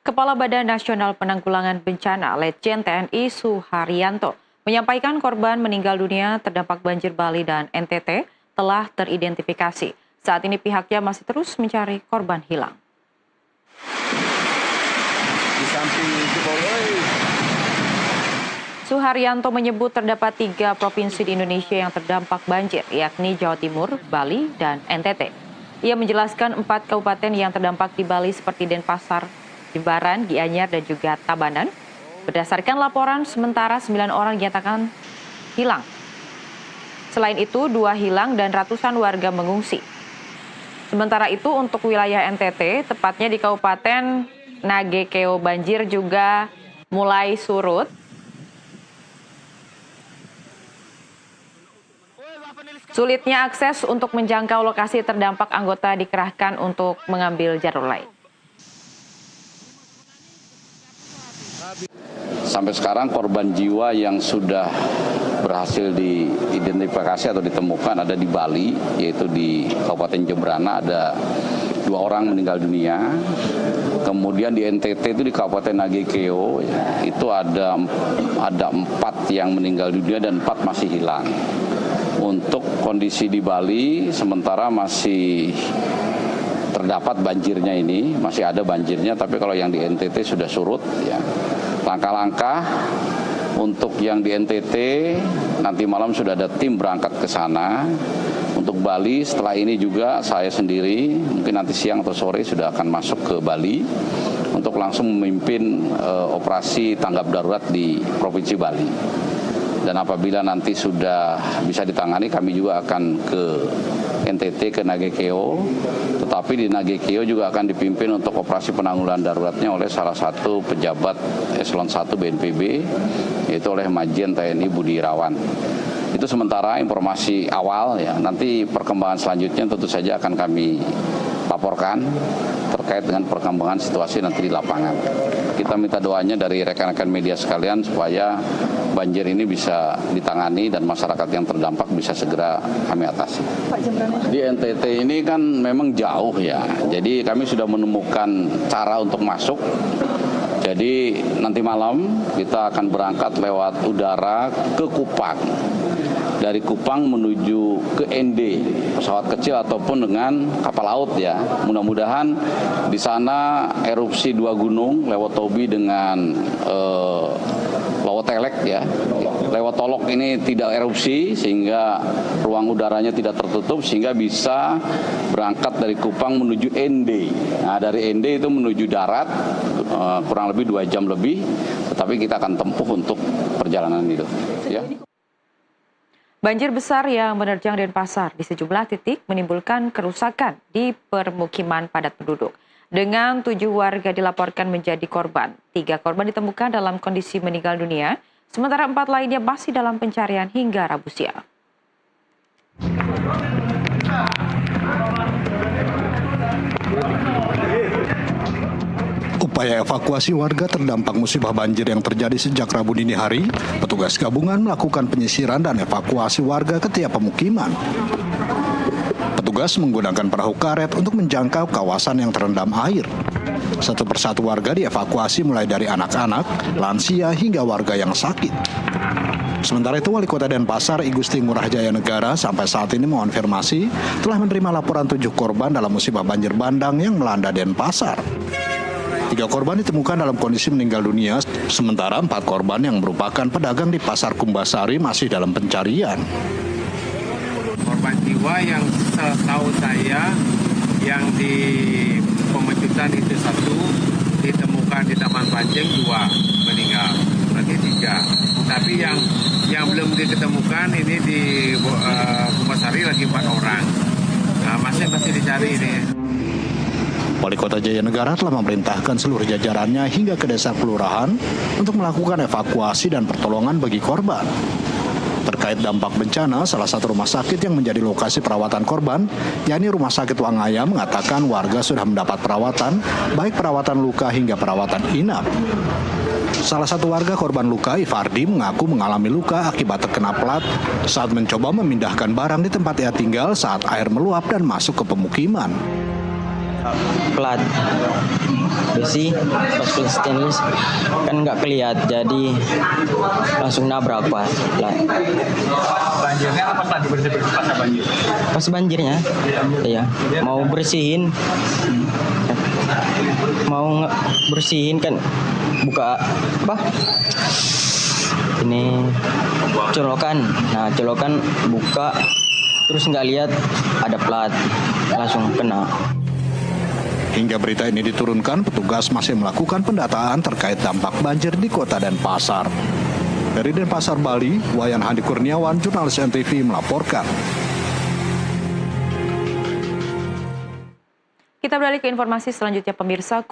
Kepala Badan Nasional Penanggulangan Bencana Letjen TNI Suharyanto menyampaikan korban meninggal dunia terdampak banjir Bali dan NTT telah teridentifikasi. Saat ini pihaknya masih terus mencari korban hilang. Suharyanto menyebut terdapat 3 provinsi di Indonesia yang terdampak banjir, yakni Jawa Timur, Bali, dan NTT. Ia menjelaskan 4 kabupaten yang terdampak di Bali seperti Denpasar, Jembaran, Gianyar, dan juga Tabanan. Berdasarkan laporan, sementara 9 orang dinyatakan hilang. Selain itu, 2 hilang dan ratusan warga mengungsi. Sementara itu, untuk wilayah NTT, tepatnya di Kabupaten Nagekeo, banjir juga mulai surut. Sulitnya akses untuk menjangkau lokasi terdampak, anggota dikerahkan untuk mengambil jalur lain. Sampai sekarang korban jiwa yang sudah berhasil diidentifikasi atau ditemukan ada di Bali, yaitu di Kabupaten Jembrana ada 2 orang meninggal dunia. Kemudian di NTT itu di Kabupaten Nagekeo itu ada 4 yang meninggal dunia dan 4 masih hilang. Untuk kondisi di Bali sementara masih terdapat banjirnya ini, masih ada banjirnya, tapi kalau yang di NTT sudah surut ya. Langkah-langkah untuk yang di NTT nanti malam sudah ada tim berangkat ke sana. Untuk Bali setelah ini juga saya sendiri mungkin nanti siang atau sore sudah akan masuk ke Bali untuk langsung memimpin operasi tanggap darurat di Provinsi Bali. Dan apabila nanti sudah bisa ditangani, kami juga akan ke NTT, ke Nagekeo. Tetapi di Nagekeo juga akan dipimpin untuk operasi penanggulangan daruratnya oleh salah satu pejabat Eselon 1 BNPB, yaitu oleh Majen TNI Budi Irawan. Itu sementara informasi awal ya. Nanti perkembangan selanjutnya tentu saja akan kami laporkan terkait dengan perkembangan situasi nanti di lapangan. Kita minta doanya dari rekan-rekan media sekalian supaya banjir ini bisa ditangani dan masyarakat yang terdampak bisa segera kami atasi. Di NTT ini kan memang jauh ya, jadi kami sudah menemukan cara untuk masuk. Jadi nanti malam kita akan berangkat lewat udara ke Kupang. Dari Kupang menuju ke ND, pesawat kecil ataupun dengan kapal laut ya. Mudah-mudahan di sana erupsi 2 gunung, Lewotobi dengan Lowotelek ya. Lewotolok ini tidak erupsi sehingga ruang udaranya tidak tertutup sehingga bisa berangkat dari Kupang menuju ND. Nah, dari ND itu menuju darat kurang lebih 2 jam lebih, tetapi kita akan tempuh untuk perjalanan itu ya. Banjir besar yang menerjang Denpasar di sejumlah titik menimbulkan kerusakan di permukiman padat penduduk. Dengan 7 warga dilaporkan menjadi korban. 3 korban ditemukan dalam kondisi meninggal dunia, sementara 4 lainnya masih dalam pencarian hingga Rabu siang. Upaya evakuasi warga terdampak musibah banjir yang terjadi sejak Rabu dini hari, petugas gabungan melakukan penyisiran dan evakuasi warga ke tiap pemukiman. Petugas menggunakan perahu karet untuk menjangkau kawasan yang terendam air. Satu persatu warga dievakuasi mulai dari anak-anak, lansia hingga warga yang sakit. Sementara itu, Wali Kota Denpasar, I Gusti Ngurah Jaya Negara, sampai saat ini mengonfirmasi telah menerima laporan 7 korban dalam musibah banjir bandang yang melanda Denpasar. 3 korban ditemukan dalam kondisi meninggal dunia, sementara 4 korban yang merupakan pedagang di Pasar Kumbasari masih dalam pencarian. Korban jiwa yang setahu saya yang di Pemecutan itu 1, ditemukan di Taman Pancing 2 meninggal, berarti 3. Tapi yang belum diketemukan ini di Kumbasari lagi 4 orang. Nah, masih dicari ini. Wali Kota Jaya Negara telah memerintahkan seluruh jajarannya hingga ke desa kelurahan untuk melakukan evakuasi dan pertolongan bagi korban. Terkait dampak bencana, salah satu rumah sakit yang menjadi lokasi perawatan korban, yakni Rumah Sakit Wangaya, mengatakan warga sudah mendapat perawatan, baik perawatan luka hingga perawatan inap. Salah satu warga korban luka, Ifardi, mengaku mengalami luka akibat terkena plat saat mencoba memindahkan barang di tempat ia tinggal saat air meluap dan masuk ke pemukiman. Plat bersih pas stainless kan nggak kelihat, jadi langsung nabrak Pak. Banjirnya apa tadi bersih-bersih pas banjir? Pas banjirnya, iya, mau bersihin kan buka apa? Ini colokan. Nah, colokan buka terus nggak lihat ada plat, langsung kena. Hingga berita ini diturunkan, petugas masih melakukan pendataan terkait dampak banjir di Kota Denpasar. Dari Denpasar, Bali, Wayan Hadi Kurniawan, jurnalis NTV melaporkan. Kita beralih ke informasi selanjutnya, pemirsa.